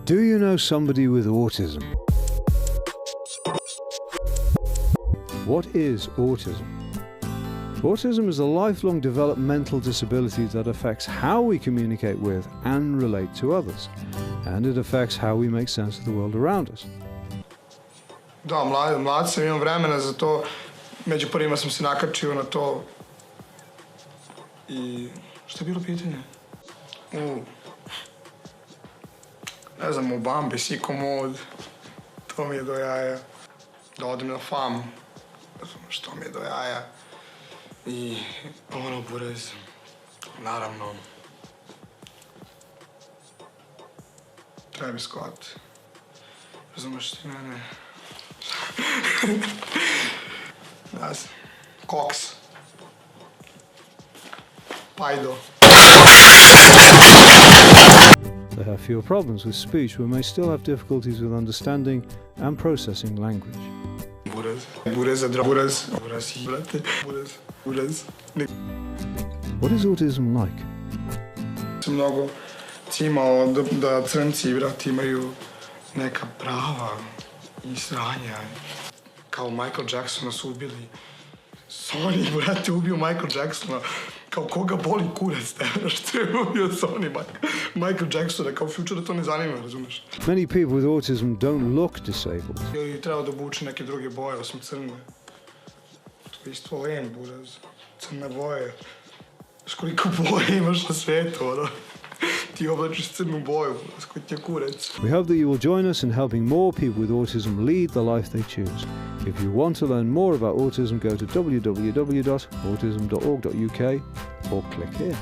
Do you know somebody with autism? What is autism? Autism is a lifelong developmental disability that affects how we communicate with and relate to others, and it affects how we make sense of the world around us. Da, mlad sam, imam vremena za to. Među prvima sam se nakačio na to. I šta je bilo pitanje? Ne znam, u Bambi, Siko mod. To mi je do jaja. Da odem na FAM. Što mi je do jaja. I ono, burez. Naravno. Travis Scott. Razumeš ti mene? Ne znam. Cox. Pajdo. They have fewer problems with speech, but may still have difficulties with understanding and processing language. Burez. Burez, burez. Burez, brate. Burez. Burez. What is autism like? Sam mnogo cimao da crnci, brate, imaju neka prava i sranja. Kao Michael Jacksona su ubili. Sony, brate, ubio Michael Jacksona. Kao koga boli kurac, te, što je ubio Sony Michael Jacksona. Kao Future to ne zanima, razumeš? Many people with autism don't look disabled. Ili treba da obuče neke druge boje, osim crne. To je isto len, buraz. Crne boje. Znaš koliko boje imaš na svetu, ono? Ti oblačiš crnu boju, buraz, koji ti je kurac. We hope that you will join us in helping more people with autism lead the life they choose. If you want to learn more about autism, go to www.autism.org.uk or click here.